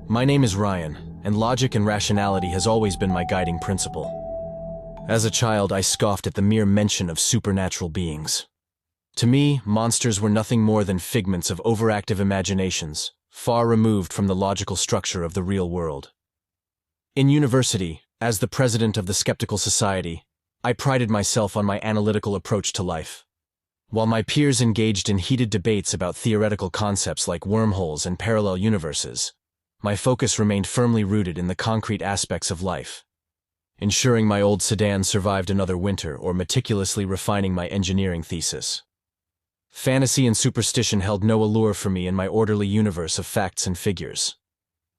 My name is Ryan, and logic and rationality has always been my guiding principle. As a child, I scoffed at the mere mention of supernatural beings. To me, monsters were nothing more than figments of overactive imaginations, far removed from the logical structure of the real world. In university, as the president of the Skeptical Society, I prided myself on my analytical approach to life. While my peers engaged in heated debates about theoretical concepts like wormholes and parallel universes, my focus remained firmly rooted in the concrete aspects of life, ensuring my old sedan survived another winter or meticulously refining my engineering thesis. Fantasy and superstition held no allure for me in my orderly universe of facts and figures.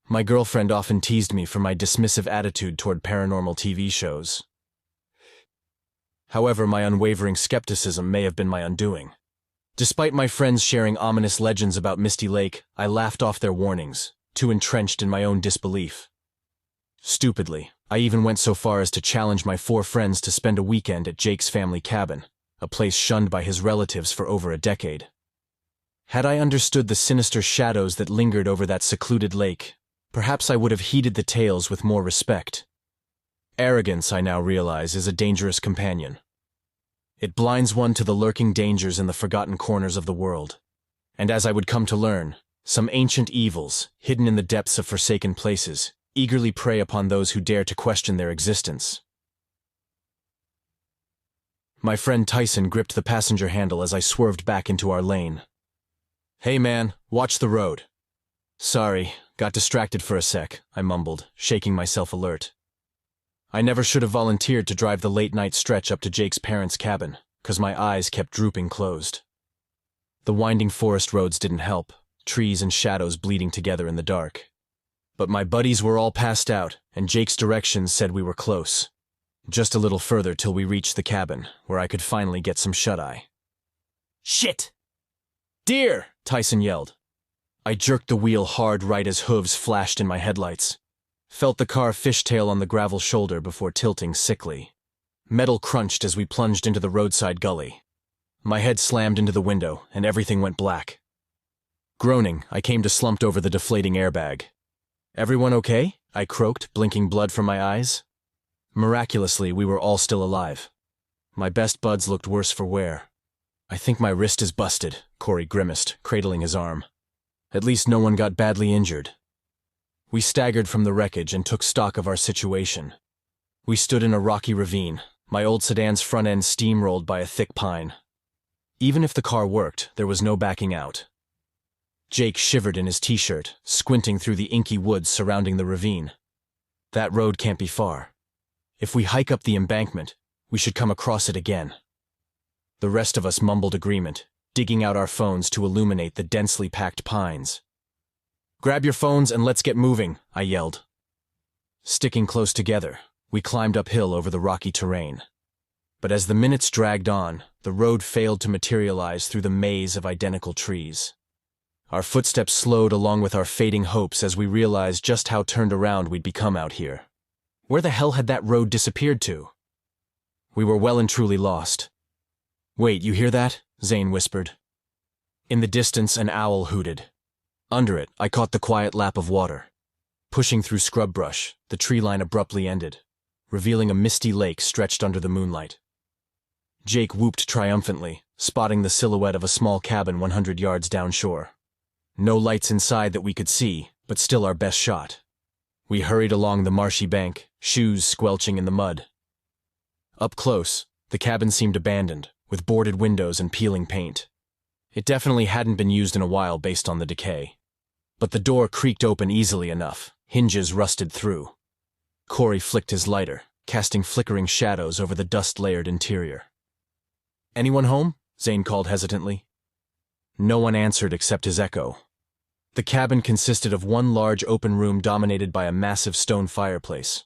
My girlfriend often teased me for my dismissive attitude toward paranormal TV shows. However, my unwavering skepticism may have been my undoing. Despite my friends sharing ominous legends about Misty Lake, I laughed off their warnings, too entrenched in my own disbelief. Stupidly, I even went so far as to challenge my 4 friends to spend a weekend at Jake's family cabin, a place shunned by his relatives for over a decade. Had I understood the sinister shadows that lingered over that secluded lake, perhaps I would have heeded the tales with more respect. Arrogance, I now realize, is a dangerous companion. It blinds one to the lurking dangers in the forgotten corners of the world. And as I would come to learn, some ancient evils, hidden in the depths of forsaken places, eagerly prey upon those who dare to question their existence. My friend Tyson gripped the passenger handle as I swerved back into our lane. "Hey man, watch the road." "Sorry, got distracted for a sec," I mumbled, shaking myself alert. I never should have volunteered to drive the late-night stretch up to Jake's parents' cabin, 'cause my eyes kept drooping closed. The winding forest roads didn't help, trees and shadows bleeding together in the dark. But my buddies were all passed out, and Jake's directions said we were close. Just a little further till we reached the cabin, where I could finally get some shut-eye. "Shit! Deer!" Tyson yelled. I jerked the wheel hard right as hooves flashed in my headlights. Felt the car fishtail on the gravel shoulder before tilting sickly. Metal crunched as we plunged into the roadside gully. My head slammed into the window, and everything went black. Groaning, I came to slumped over the deflating airbag. "Everyone okay?" I croaked, blinking blood from my eyes. Miraculously, we were all still alive. My best buds looked worse for wear. "I think my wrist is busted," Corey grimaced, cradling his arm. "At least no one got badly injured." We staggered from the wreckage and took stock of our situation. We stood in a rocky ravine, my old sedan's front end steamrolled by a thick pine. Even if the car worked, there was no backing out. Jake shivered in his t-shirt, squinting through the inky woods surrounding the ravine. "That road can't be far. If we hike up the embankment, we should come across it again." The rest of us mumbled agreement, digging out our phones to illuminate the densely packed pines. "Grab your phones and let's get moving," I yelled. Sticking close together, we climbed uphill over the rocky terrain. But as the minutes dragged on, the road failed to materialize through the maze of identical trees. Our footsteps slowed along with our fading hopes as we realized just how turned around we'd become out here. Where the hell had that road disappeared to? We were well and truly lost. "Wait, you hear that?" Zane whispered. In the distance, an owl hooted. Under it, I caught the quiet lap of water. Pushing through scrub brush, the tree line abruptly ended, revealing a misty lake stretched under the moonlight. Jake whooped triumphantly, spotting the silhouette of a small cabin 100 yards downshore. No lights inside that we could see, but still our best shot. We hurried along the marshy bank, shoes squelching in the mud. Up close, the cabin seemed abandoned, with boarded windows and peeling paint. It definitely hadn't been used in a while based on the decay. But the door creaked open easily enough, hinges rusted through. Corey flicked his lighter, casting flickering shadows over the dust-layered interior. "Anyone home?" Zane called hesitantly. No one answered except his echo. The cabin consisted of one large open room dominated by a massive stone fireplace.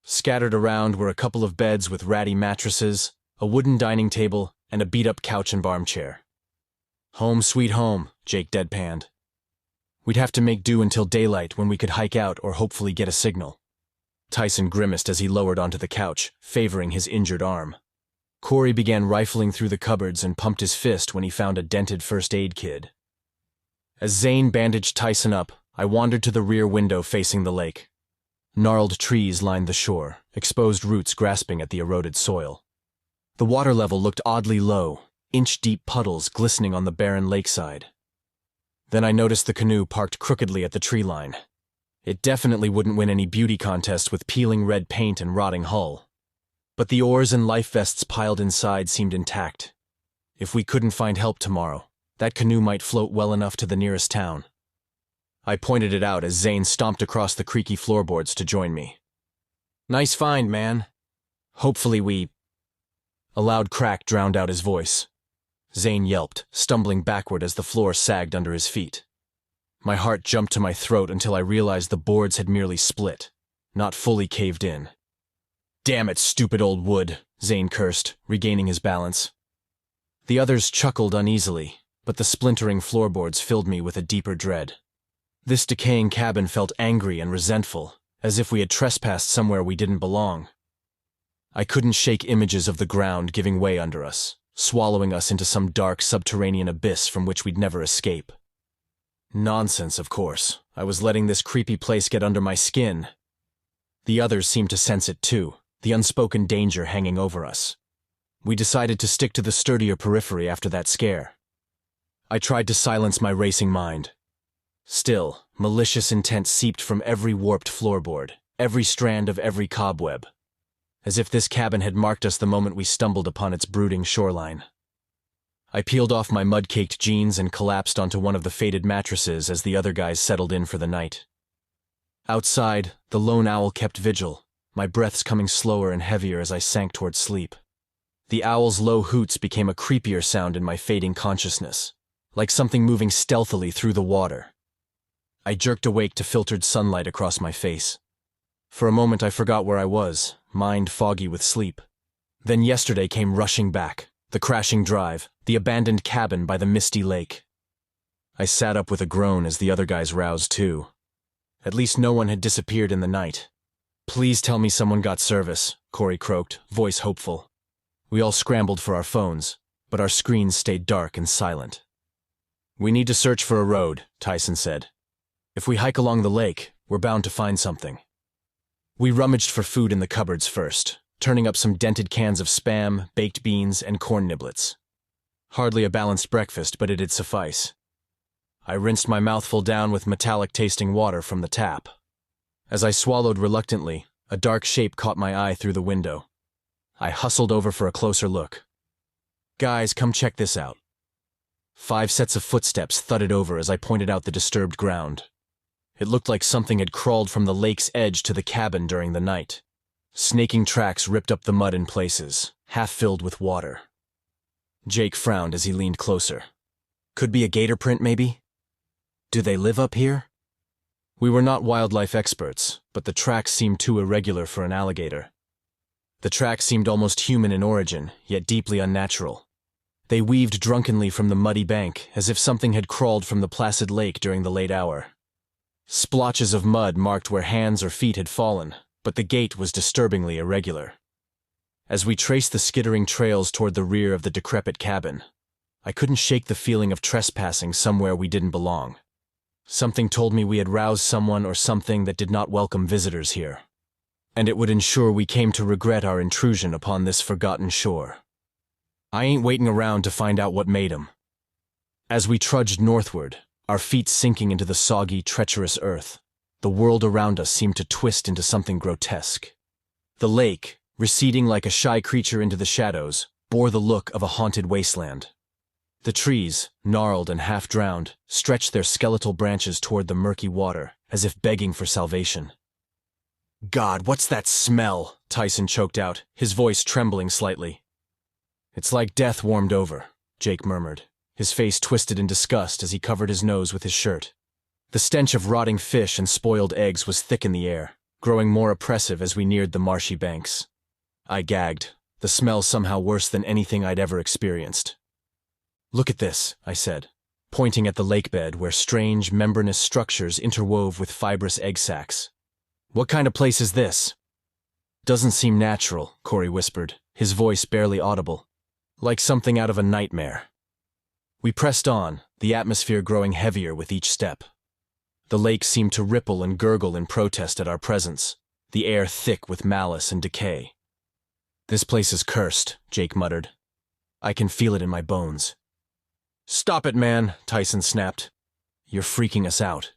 Scattered around were a couple of beds with ratty mattresses, a wooden dining table, and a beat-up couch and armchair. "Home sweet home," Jake deadpanned. We'd have to make do until daylight when we could hike out or hopefully get a signal. Tyson grimaced as he lowered onto the couch, favoring his injured arm. Corey began rifling through the cupboards and pumped his fist when he found a dented first aid kit. As Zane bandaged Tyson up, I wandered to the rear window facing the lake. Gnarled trees lined the shore, exposed roots grasping at the eroded soil. The water level looked oddly low, inch-deep puddles glistening on the barren lakeside. Then I noticed the canoe parked crookedly at the tree line. It definitely wouldn't win any beauty contest with peeling red paint and rotting hull. But the oars and life vests piled inside seemed intact. If we couldn't find help tomorrow, that canoe might float well enough to the nearest town. I pointed it out as Zane stomped across the creaky floorboards to join me. "Nice find, man. Hopefully we—" A loud crack drowned out his voice. Zane yelped, stumbling backward as the floor sagged under his feet. My heart jumped to my throat until I realized the boards had merely split, not fully caved in. "Damn it, stupid old wood," Zane cursed, regaining his balance. The others chuckled uneasily, but the splintering floorboards filled me with a deeper dread. This decaying cabin felt angry and resentful, as if we had trespassed somewhere we didn't belong. I couldn't shake images of the ground giving way under us, swallowing us into some dark subterranean abyss from which we'd never escape. Nonsense, of course. I was letting this creepy place get under my skin. The others seemed to sense it too, the unspoken danger hanging over us. We decided to stick to the sturdier periphery after that scare. I tried to silence my racing mind. Still, malicious intent seeped from every warped floorboard, every strand of every cobweb, as if this cabin had marked us the moment we stumbled upon its brooding shoreline. I peeled off my mud-caked jeans and collapsed onto one of the faded mattresses as the other guys settled in for the night. Outside, the lone owl kept vigil, my breaths coming slower and heavier as I sank toward sleep. The owl's low hoots became a creepier sound in my fading consciousness, like something moving stealthily through the water. I jerked awake to filtered sunlight across my face. For a moment I forgot where I was, mind foggy with sleep. Then yesterday came rushing back, the crashing drive, the abandoned cabin by the Misty Lake. I sat up with a groan as the other guys roused too. At least no one had disappeared in the night. "Please tell me someone got service," Corey croaked, voice hopeful. We all scrambled for our phones, but our screens stayed dark and silent. "We need to search for a road," Tyson said. "If we hike along the lake, we're bound to find something." We rummaged for food in the cupboards first, turning up some dented cans of Spam, baked beans, and corn niblets. Hardly a balanced breakfast, but it'd suffice. I rinsed my mouthful down with metallic-tasting water from the tap. As I swallowed reluctantly, a dark shape caught my eye through the window. I hustled over for a closer look. "Guys, come check this out." 5 sets of footsteps thudded over as I pointed out the disturbed ground. It looked like something had crawled from the lake's edge to the cabin during the night. Snaking tracks ripped up the mud in places, half filled with water. Jake frowned as he leaned closer. "Could be a gator print, maybe? Do they live up here?" We were not wildlife experts, but the tracks seemed too irregular for an alligator. The tracks seemed almost human in origin, yet deeply unnatural. They weaved drunkenly from the muddy bank, as if something had crawled from the placid lake during the late hour. Splotches of mud marked where hands or feet had fallen, but the gait was disturbingly irregular. As we traced the skittering trails toward the rear of the decrepit cabin, I couldn't shake the feeling of trespassing somewhere we didn't belong. Something told me we had roused someone or something that did not welcome visitors here, and it would ensure we came to regret our intrusion upon this forgotten shore. I ain't waiting around to find out what made 'em. As we trudged northward, our feet sinking into the soggy, treacherous earth, the world around us seemed to twist into something grotesque. The lake, receding like a shy creature into the shadows, bore the look of a haunted wasteland. The trees, gnarled and half-drowned, stretched their skeletal branches toward the murky water, as if begging for salvation. "God, what's that smell?" Tyson choked out, his voice trembling slightly. "It's like death warmed over," Jake murmured, his face twisted in disgust as he covered his nose with his shirt. The stench of rotting fish and spoiled eggs was thick in the air, growing more oppressive as we neared the marshy banks. I gagged, the smell somehow worse than anything I'd ever experienced. "Look at this," I said, pointing at the lake bed where strange, membranous structures interwove with fibrous egg sacs. "What kind of place is this?" "Doesn't seem natural," Corey whispered, his voice barely audible. "Like something out of a nightmare." We pressed on, the atmosphere growing heavier with each step. The lake seemed to ripple and gurgle in protest at our presence, the air thick with malice and decay. "This place is cursed," Jake muttered. "I can feel it in my bones." "Stop it, man," Tyson snapped. "You're freaking us out."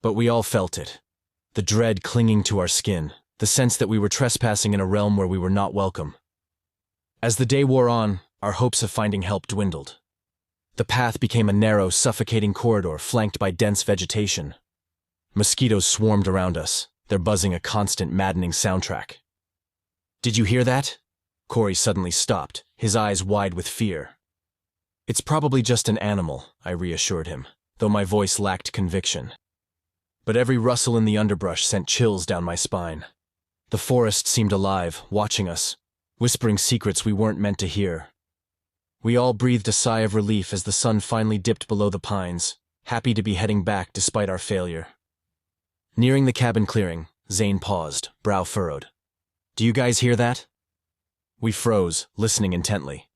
But we all felt it. The dread clinging to our skin, the sense that we were trespassing in a realm where we were not welcome. As the day wore on, our hopes of finding help dwindled. The path became a narrow, suffocating corridor flanked by dense vegetation. Mosquitoes swarmed around us, their buzzing a constant, maddening soundtrack. "Did you hear that?" Corey suddenly stopped, his eyes wide with fear. "It's probably just an animal," I reassured him, though my voice lacked conviction. But every rustle in the underbrush sent chills down my spine. The forest seemed alive, watching us, whispering secrets we weren't meant to hear. We all breathed a sigh of relief as the sun finally dipped below the pines, happy to be heading back despite our failure. Nearing the cabin clearing, Zane paused, brow furrowed. "Do you guys hear that?" We froze, listening intently.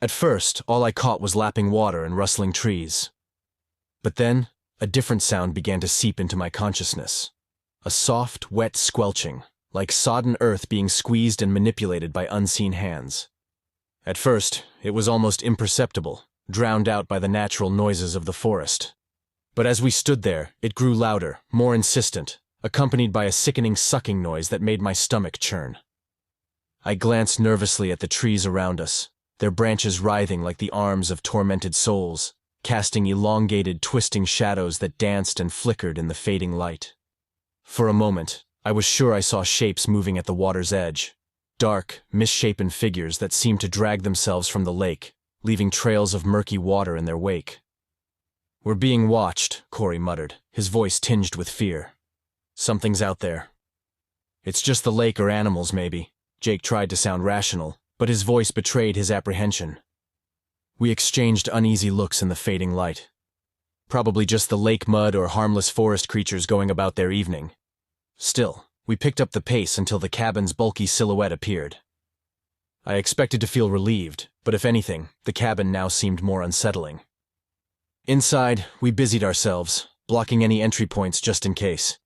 At first, all I caught was lapping water and rustling trees. But then, a different sound began to seep into my consciousness. A soft, wet squelching, like sodden earth being squeezed and manipulated by unseen hands. At first, it was almost imperceptible, drowned out by the natural noises of the forest. But as we stood there, it grew louder, more insistent, accompanied by a sickening sucking noise that made my stomach churn. I glanced nervously at the trees around us, their branches writhing like the arms of tormented souls, casting elongated, twisting shadows that danced and flickered in the fading light. For a moment, I was sure I saw shapes moving at the water's edge, dark, misshapen figures that seemed to drag themselves from the lake, leaving trails of murky water in their wake. "We're being watched," Corey muttered, his voice tinged with fear. "Something's out there." "It's just the lake or animals, maybe." Jake tried to sound rational, but his voice betrayed his apprehension. We exchanged uneasy looks in the fading light. Probably just the lake mud or harmless forest creatures going about their evening. Still, we picked up the pace until the cabin's bulky silhouette appeared. I expected to feel relieved, but if anything, the cabin now seemed more unsettling. Inside, we busied ourselves, blocking any entry points just in case.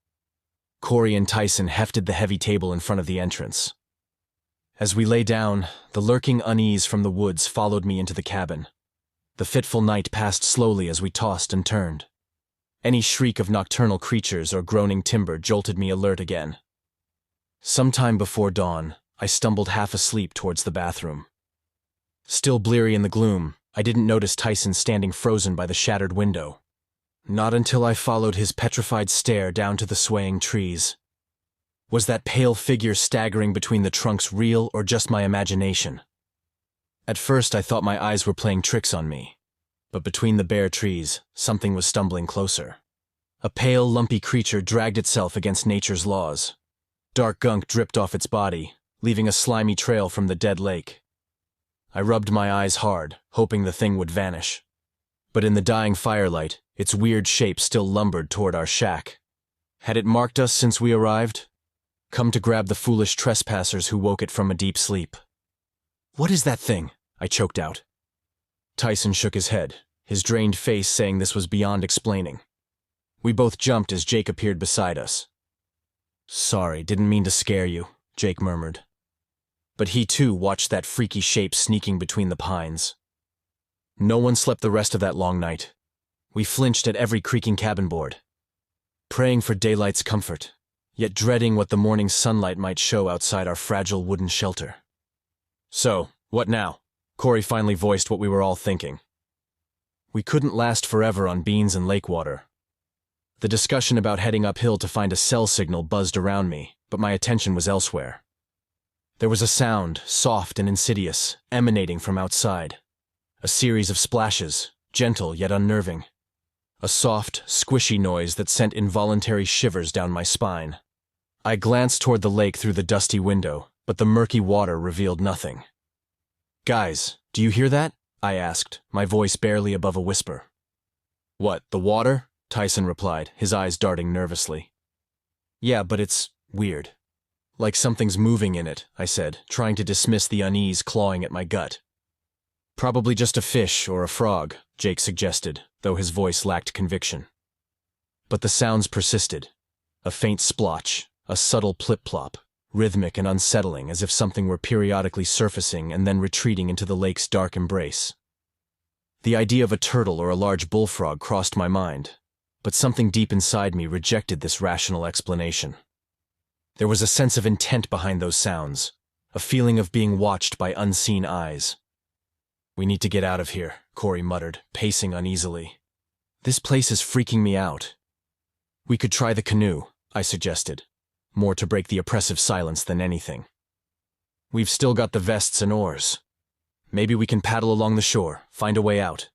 Corey and Tyson hefted the heavy table in front of the entrance. As we lay down, the lurking unease from the woods followed me into the cabin. The fitful night passed slowly as we tossed and turned. Any shriek of nocturnal creatures or groaning timber jolted me alert again. Sometime before dawn, I stumbled half asleep towards the bathroom. Still bleary in the gloom, I didn't notice Tyson standing frozen by the shattered window. Not until I followed his petrified stare down to the swaying trees. Was that pale figure staggering between the trunks real or just my imagination? At first I thought my eyes were playing tricks on me, but between the bare trees, something was stumbling closer. A pale, lumpy creature dragged itself against nature's laws. Dark gunk dripped off its body, leaving a slimy trail from the dead lake. I rubbed my eyes hard, hoping the thing would vanish. But in the dying firelight, its weird shape still lumbered toward our shack. Had it marked us since we arrived? Come to grab the foolish trespassers who woke it from a deep sleep. "What is that thing?" I choked out. Tyson shook his head, his drained face saying this was beyond explaining. We both jumped as Jake appeared beside us. "Sorry, didn't mean to scare you," Jake murmured. But he too watched that freaky shape sneaking between the pines. No one slept the rest of that long night. We flinched at every creaking cabin board, praying for daylight's comfort, yet dreading what the morning sunlight might show outside our fragile wooden shelter. "So, what now?" Corey finally voiced what we were all thinking. We couldn't last forever on beans and lake water. The discussion about heading uphill to find a cell signal buzzed around me, but my attention was elsewhere. There was a sound, soft and insidious, emanating from outside. A series of splashes, gentle yet unnerving. A soft, squishy noise that sent involuntary shivers down my spine. I glanced toward the lake through the dusty window, but the murky water revealed nothing. "Guys, do you hear that?" I asked, my voice barely above a whisper. "What, the water?" Tyson replied, his eyes darting nervously. "Yeah, but it's weird. Like something's moving in it," I said, trying to dismiss the unease clawing at my gut. "Probably just a fish or a frog," Jake suggested, though his voice lacked conviction. But the sounds persisted. A faint splotch, a subtle plip-plop, rhythmic and unsettling as if something were periodically surfacing and then retreating into the lake's dark embrace. The idea of a turtle or a large bullfrog crossed my mind, but something deep inside me rejected this rational explanation. There was a sense of intent behind those sounds, a feeling of being watched by unseen eyes. "We need to get out of here," Corey muttered, pacing uneasily. "This place is freaking me out." "We could try the canoe," I suggested, more to break the oppressive silence than anything. "We've still got the vests and oars. Maybe we can paddle along the shore, find a way out."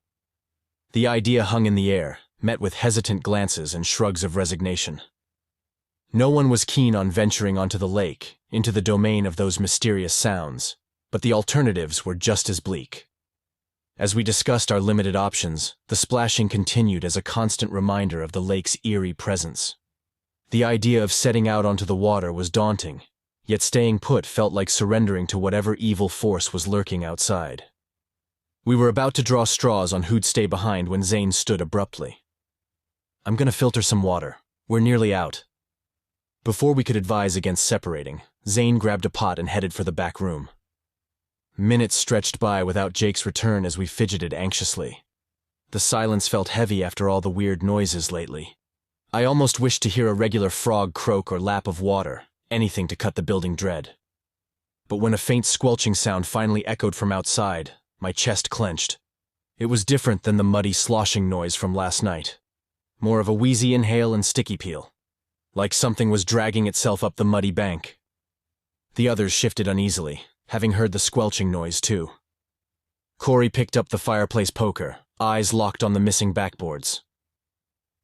The idea hung in the air, met with hesitant glances and shrugs of resignation. No one was keen on venturing onto the lake, into the domain of those mysterious sounds, but the alternatives were just as bleak. As we discussed our limited options, the splashing continued as a constant reminder of the lake's eerie presence. The idea of setting out onto the water was daunting, yet staying put felt like surrendering to whatever evil force was lurking outside. We were about to draw straws on who'd stay behind when Zane stood abruptly. "I'm gonna filter some water. We're nearly out." Before we could advise against separating, Zane grabbed a pot and headed for the back room. Minutes stretched by without Jake's return as we fidgeted anxiously. The silence felt heavy after all the weird noises lately. I almost wished to hear a regular frog croak or lap of water, anything to cut the building dread. But when a faint squelching sound finally echoed from outside, my chest clenched. It was different than the muddy sloshing noise from last night. More of a wheezy inhale and sticky peel, like something was dragging itself up the muddy bank. The others shifted uneasily, having heard the squelching noise too. Corey picked up the fireplace poker, eyes locked on the missing backboards.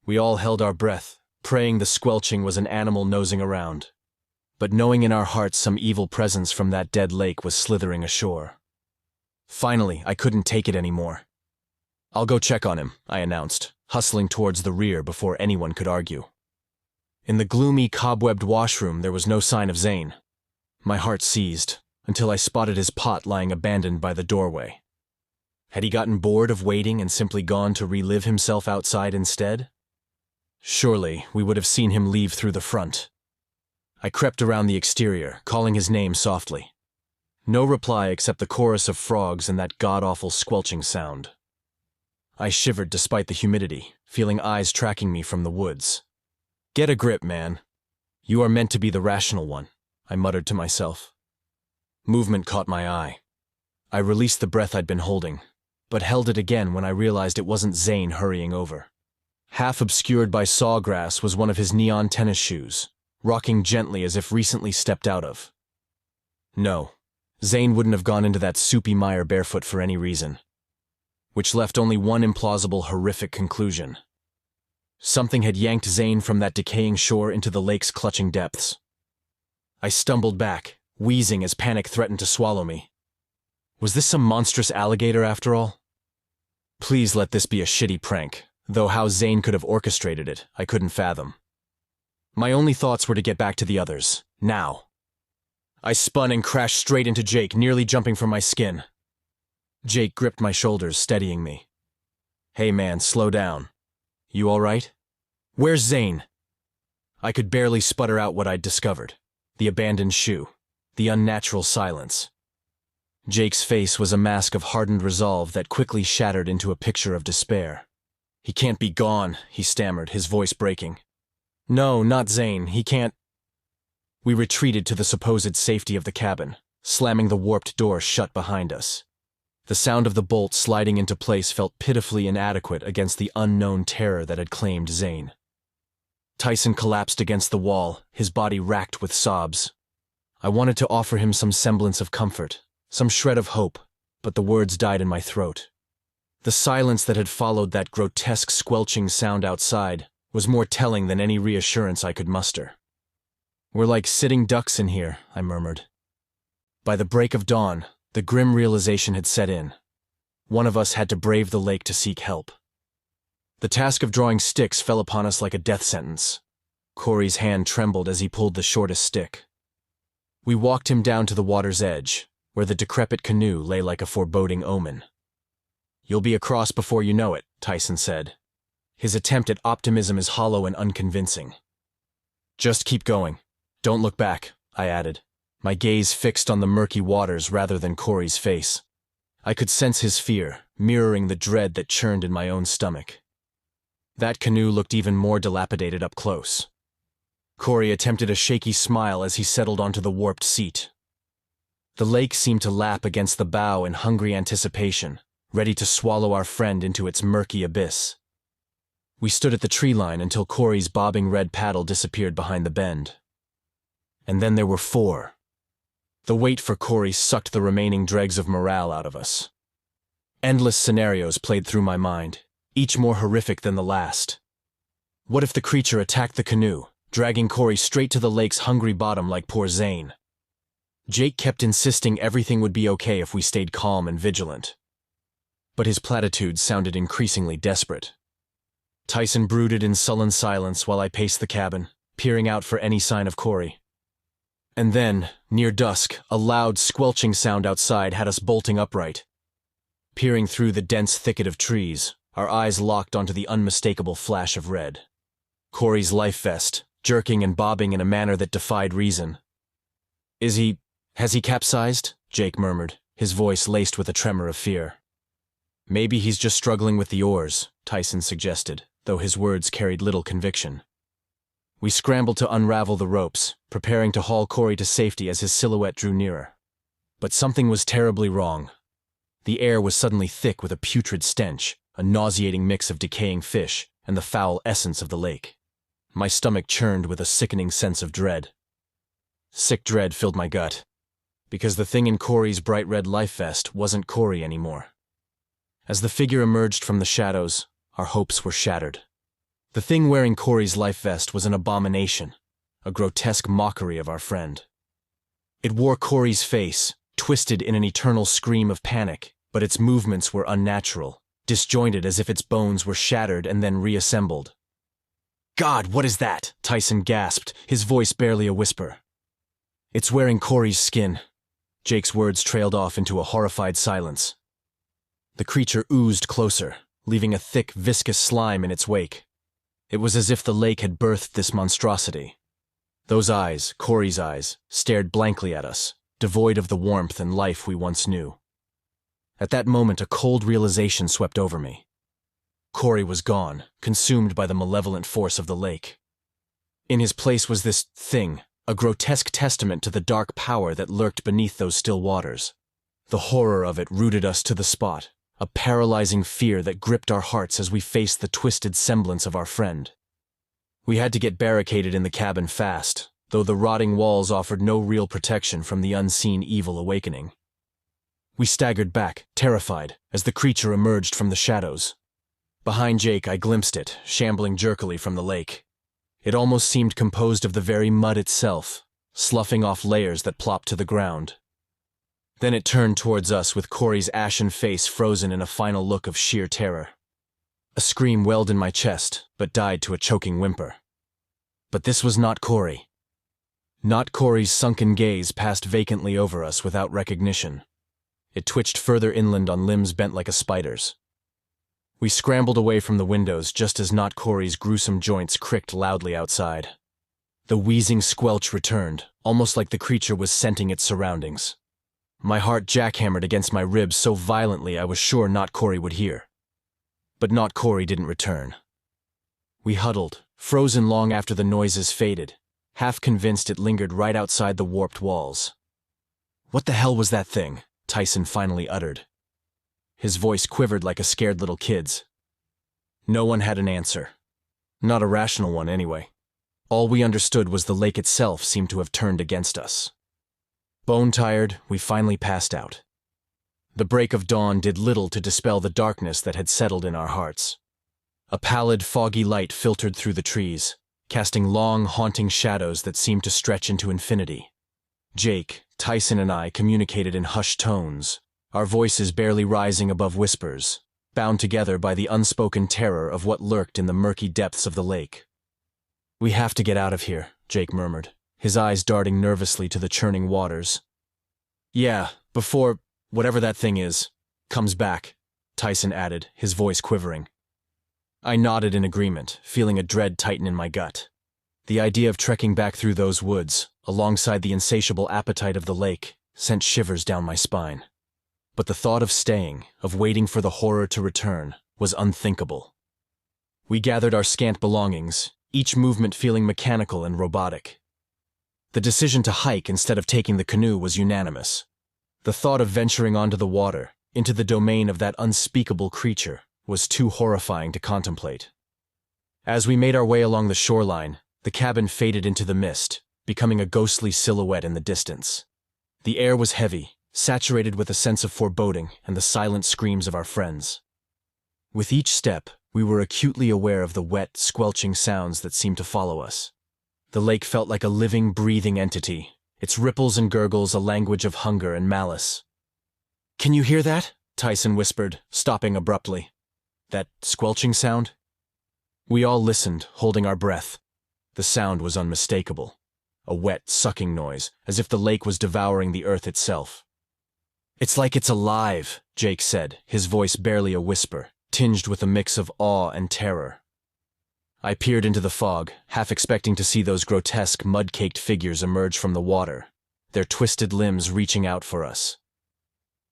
We all held our breath, praying the squelching was an animal nosing around, but knowing in our hearts some evil presence from that dead lake was slithering ashore. Finally, I couldn't take it anymore. "I'll go check on him," I announced, hustling towards the rear before anyone could argue. In the gloomy, cobwebbed washroom there was no sign of Zane. My heart seized, until I spotted his pot lying abandoned by the doorway. Had he gotten bored of waiting and simply gone to relive himself outside instead? Surely, we would have seen him leave through the front. I crept around the exterior, calling his name softly. No reply except the chorus of frogs and that god-awful squelching sound. I shivered despite the humidity, feeling eyes tracking me from the woods. "Get a grip, man. You are meant to be the rational one," I muttered to myself. Movement caught my eye. I released the breath I'd been holding, but held it again when I realized it wasn't Zane hurrying over. Half obscured by sawgrass was one of his neon tennis shoes, rocking gently as if recently stepped out of. No, Zane wouldn't have gone into that soupy mire barefoot for any reason. Which left only one implausible, horrific conclusion. Something had yanked Zane from that decaying shore into the lake's clutching depths. I stumbled back, wheezing as panic threatened to swallow me. Was this some monstrous alligator after all? Please let this be a shitty prank, though how Zane could have orchestrated it, I couldn't fathom. My only thoughts were to get back to the others, now. I spun and crashed straight into Jake, nearly jumping from my skin. Jake gripped my shoulders, steadying me. "Hey man, slow down. You all right? Where's Zane?" I could barely sputter out what I'd discovered. The abandoned shoe. The unnatural silence. Jake's face was a mask of hardened resolve that quickly shattered into a picture of despair. "He can't be gone," he stammered, his voice breaking. "No, not Zane. He can't—" We retreated to the supposed safety of the cabin, slamming the warped door shut behind us. The sound of the bolt sliding into place felt pitifully inadequate against the unknown terror that had claimed Zane. Tyson collapsed against the wall, his body racked with sobs. I wanted to offer him some semblance of comfort, some shred of hope, but the words died in my throat. The silence that had followed that grotesque squelching sound outside was more telling than any reassurance I could muster. "We're like sitting ducks in here," I murmured. By the break of dawn, the grim realization had set in. One of us had to brave the lake to seek help. The task of drawing sticks fell upon us like a death sentence. Corey's hand trembled as he pulled the shortest stick. We walked him down to the water's edge, where the decrepit canoe lay like a foreboding omen. "You'll be across before you know it," Tyson said. His attempt at optimism is hollow and unconvincing. Just keep going. Don't look back, I added, my gaze fixed on the murky waters rather than Corey's face. I could sense his fear, mirroring the dread that churned in my own stomach. That canoe looked even more dilapidated up close. Corey attempted a shaky smile as he settled onto the warped seat. The lake seemed to lap against the bow in hungry anticipation, ready to swallow our friend into its murky abyss. We stood at the tree line until Corey's bobbing red paddle disappeared behind the bend. And then there were 4. The wait for Corey sucked the remaining dregs of morale out of us. Endless scenarios played through my mind, each more horrific than the last. What if the creature attacked the canoe, dragging Corey straight to the lake's hungry bottom like poor Zane? Jake kept insisting everything would be okay if we stayed calm and vigilant. But his platitudes sounded increasingly desperate. Tyson brooded in sullen silence while I paced the cabin, peering out for any sign of Corey. And then, near dusk, a loud, squelching sound outside had us bolting upright. Peering through the dense thicket of trees, our eyes locked onto the unmistakable flash of red. Corey's life vest, jerking and bobbing in a manner that defied reason. Has he capsized? Jake murmured, his voice laced with a tremor of fear. Maybe he's just struggling with the oars, Tyson suggested, though his words carried little conviction. We scrambled to unravel the ropes, preparing to haul Corey to safety as his silhouette drew nearer. But something was terribly wrong. The air was suddenly thick with a putrid stench, a nauseating mix of decaying fish and the foul essence of the lake. My stomach churned with a sickening sense of dread. Sick dread filled my gut, because the thing in Corey's bright red life vest wasn't Corey anymore. As the figure emerged from the shadows, our hopes were shattered. The thing wearing Corey's life vest was an abomination, a grotesque mockery of our friend. It wore Corey's face, twisted in an eternal scream of panic, but its movements were unnatural, disjointed as if its bones were shattered and then reassembled. "God, what is that?" Tyson gasped, his voice barely a whisper. "It's wearing Corey's skin." Jake's words trailed off into a horrified silence. The creature oozed closer, leaving a thick, viscous slime in its wake. It was as if the lake had birthed this monstrosity. Those eyes, Corey's eyes, stared blankly at us, devoid of the warmth and life we once knew. At that moment, a cold realization swept over me. Corey was gone, consumed by the malevolent force of the lake. In his place was this thing, a grotesque testament to the dark power that lurked beneath those still waters. The horror of it rooted us to the spot, a paralyzing fear that gripped our hearts as we faced the twisted semblance of our friend. We had to get barricaded in the cabin fast, though the rotting walls offered no real protection from the unseen evil awakening. We staggered back, terrified, as the creature emerged from the shadows. Behind Jake, I glimpsed it, shambling jerkily from the lake. It almost seemed composed of the very mud itself, sloughing off layers that plopped to the ground. Then it turned towards us with Corey's ashen face frozen in a final look of sheer terror. A scream welled in my chest, but died to a choking whimper. But this was not Corey. Not Corey's sunken gaze passed vacantly over us without recognition. It twitched further inland on limbs bent like a spider's. We scrambled away from the windows just as Not Corey's gruesome joints cricked loudly outside. The wheezing squelch returned, almost like the creature was scenting its surroundings. My heart jackhammered against my ribs so violently I was sure Not Corey would hear. But Not Corey didn't return. We huddled, frozen long after the noises faded, half convinced it lingered right outside the warped walls. "What the hell was that thing?" Tyson finally uttered. His voice quivered like a scared little kid's. No one had an answer. Not a rational one, anyway. All we understood was the lake itself seemed to have turned against us. Bone-tired, we finally passed out. The break of dawn did little to dispel the darkness that had settled in our hearts. A pallid, foggy light filtered through the trees, casting long, haunting shadows that seemed to stretch into infinity. Jake, Tyson, and I communicated in hushed tones, our voices barely rising above whispers, bound together by the unspoken terror of what lurked in the murky depths of the lake. "We have to get out of here," Jake murmured, his eyes darting nervously to the churning waters. "Yeah, before whatever that thing is comes back," Tyson added, his voice quivering. I nodded in agreement, feeling a dread tighten in my gut. The idea of trekking back through those woods, alongside the insatiable appetite of the lake, sent shivers down my spine. But the thought of staying, of waiting for the horror to return, was unthinkable. We gathered our scant belongings, each movement feeling mechanical and robotic. The decision to hike instead of taking the canoe was unanimous. The thought of venturing onto the water, into the domain of that unspeakable creature, was too horrifying to contemplate. As we made our way along the shoreline, the cabin faded into the mist, becoming a ghostly silhouette in the distance. The air was heavy, saturated with a sense of foreboding and the silent screams of our friends. With each step, we were acutely aware of the wet, squelching sounds that seemed to follow us. The lake felt like a living, breathing entity, its ripples and gurgles a language of hunger and malice. "Can you hear that?" Tyson whispered, stopping abruptly. "That squelching sound?" We all listened, holding our breath. The sound was unmistakable. A wet, sucking noise, as if the lake was devouring the earth itself. "It's like it's alive," Jake said, his voice barely a whisper, tinged with a mix of awe and terror. I peered into the fog, half expecting to see those grotesque, mud-caked figures emerge from the water, their twisted limbs reaching out for us.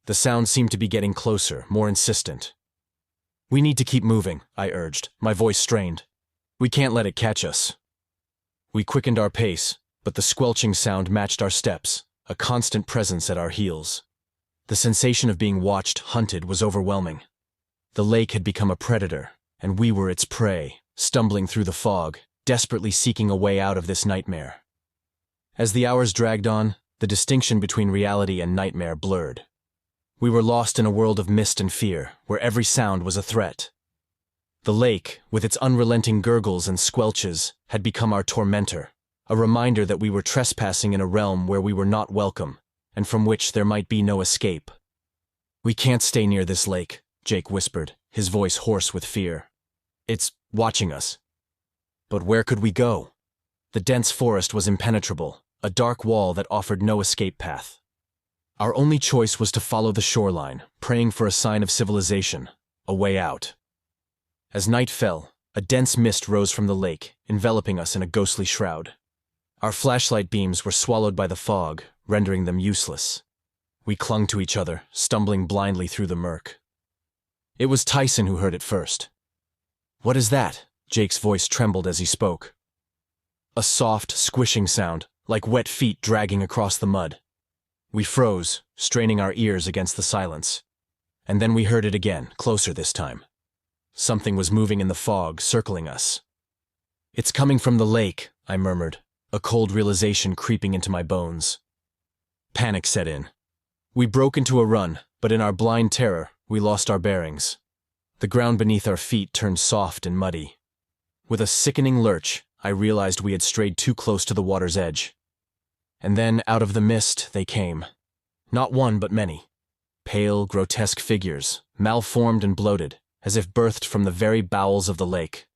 The sound seemed to be getting closer, more insistent. "We need to keep moving," I urged, my voice strained. "We can't let it catch us." We quickened our pace, but the squelching sound matched our steps, a constant presence at our heels. The sensation of being watched, hunted, was overwhelming. The lake had become a predator, and we were its prey, stumbling through the fog, desperately seeking a way out of this nightmare. As the hours dragged on, the distinction between reality and nightmare blurred. We were lost in a world of mist and fear, where every sound was a threat. The lake, with its unrelenting gurgles and squelches, had become our tormentor, a reminder that we were trespassing in a realm where we were not welcome, and from which there might be no escape. "We can't stay near this lake," Jake whispered, his voice hoarse with fear. "It's watching us." But where could we go? The dense forest was impenetrable, a dark wall that offered no escape path. Our only choice was to follow the shoreline, praying for a sign of civilization, a way out. As night fell, a dense mist rose from the lake, enveloping us in a ghostly shroud. Our flashlight beams were swallowed by the fog, rendering them useless. We clung to each other, stumbling blindly through the murk. It was Tyson who heard it first. "What is that?" Jake's voice trembled as he spoke. A soft, squishing sound, like wet feet dragging across the mud. We froze, straining our ears against the silence. And then we heard it again, closer this time. Something was moving in the fog, circling us. "It's coming from the lake," I murmured, a cold realization creeping into my bones. Panic set in. We broke into a run, but in our blind terror, we lost our bearings. The ground beneath our feet turned soft and muddy. With a sickening lurch, I realized we had strayed too close to the water's edge. And then, out of the mist, they came. Not one, but many. Pale, grotesque figures, malformed and bloated, as if birthed from the very bowels of the lake.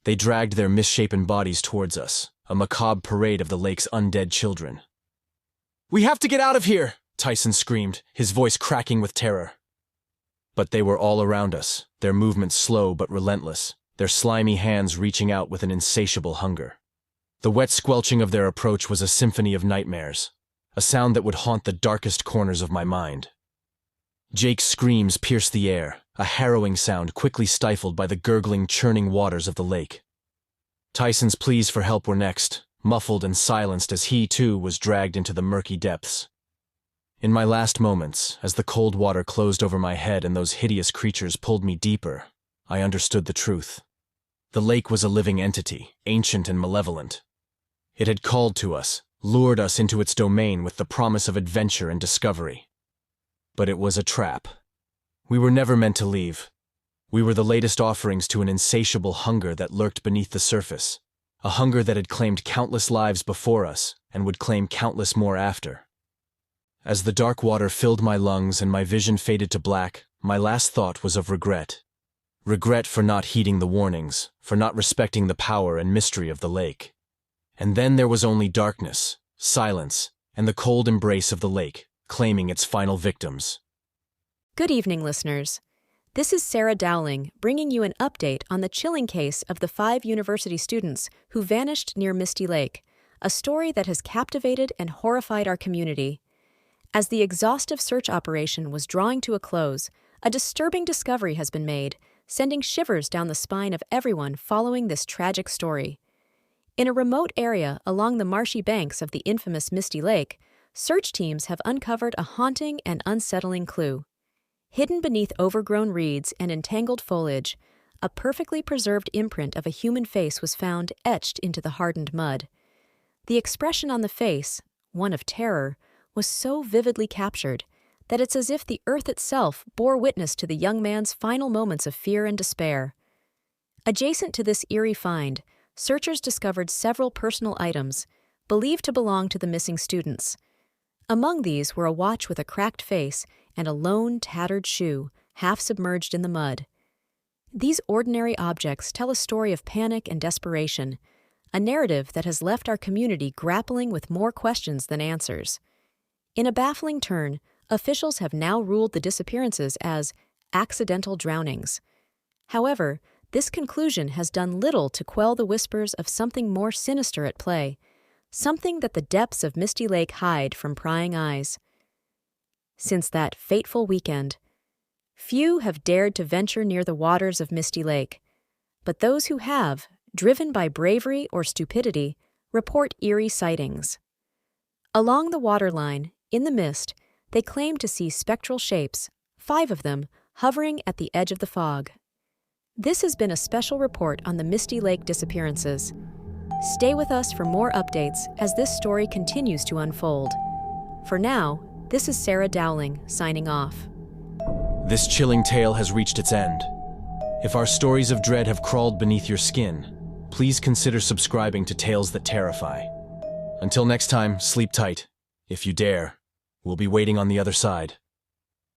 They dragged their misshapen bodies towards us, a macabre parade of the lake's undead children. "We have to get out of here!" Tyson screamed, his voice cracking with terror. But they were all around us, their movements slow but relentless, their slimy hands reaching out with an insatiable hunger. The wet squelching of their approach was a symphony of nightmares, a sound that would haunt the darkest corners of my mind. Jake's screams pierced the air, a harrowing sound quickly stifled by the gurgling, churning waters of the lake. Tyson's pleas for help were next, muffled and silenced as he, too, was dragged into the murky depths. In my last moments, as the cold water closed over my head and those hideous creatures pulled me deeper, I understood the truth. The lake was a living entity, ancient and malevolent. It had called to us, lured us into its domain with the promise of adventure and discovery. But it was a trap. We were never meant to leave. We were the latest offerings to an insatiable hunger that lurked beneath the surface, a hunger that had claimed countless lives before us and would claim countless more after. As the dark water filled my lungs and my vision faded to black, my last thought was of regret. Regret for not heeding the warnings, for not respecting the power and mystery of the lake. And then there was only darkness, silence, and the cold embrace of the lake, claiming its final victims. Good evening, listeners. This is Sarah Dowling, bringing you an update on the chilling case of the 5 university students who vanished near Misty Lake, a story that has captivated and horrified our community. As the exhaustive search operation was drawing to a close, a disturbing discovery has been made, sending shivers down the spine of everyone following this tragic story. In a remote area along the marshy banks of the infamous Misty Lake, search teams have uncovered a haunting and unsettling clue. Hidden beneath overgrown reeds and entangled foliage, a perfectly preserved imprint of a human face was found etched into the hardened mud. The expression on the face, one of terror, was so vividly captured that it's as if the earth itself bore witness to the young man's final moments of fear and despair. Adjacent to this eerie find, searchers discovered several personal items, believed to belong to the missing students. Among these were a watch with a cracked face and a lone, tattered shoe, half submerged in the mud. These ordinary objects tell a story of panic and desperation, a narrative that has left our community grappling with more questions than answers. In a baffling turn, officials have now ruled the disappearances as accidental drownings. However, this conclusion has done little to quell the whispers of something more sinister at play, something that the depths of Misty Lake hide from prying eyes. Since that fateful weekend, few have dared to venture near the waters of Misty Lake, but those who have, driven by bravery or stupidity, report eerie sightings. Along the waterline, in the mist, they claim to see spectral shapes, 5 of them, hovering at the edge of the fog. This has been a special report on the Misty Lake disappearances. Stay with us for more updates as this story continues to unfold. For now, this is Sarah Dowling, signing off. This chilling tale has reached its end. If our stories of dread have crawled beneath your skin, please consider subscribing to Tales That Terrify. Until next time, sleep tight. If you dare, we'll be waiting on the other side.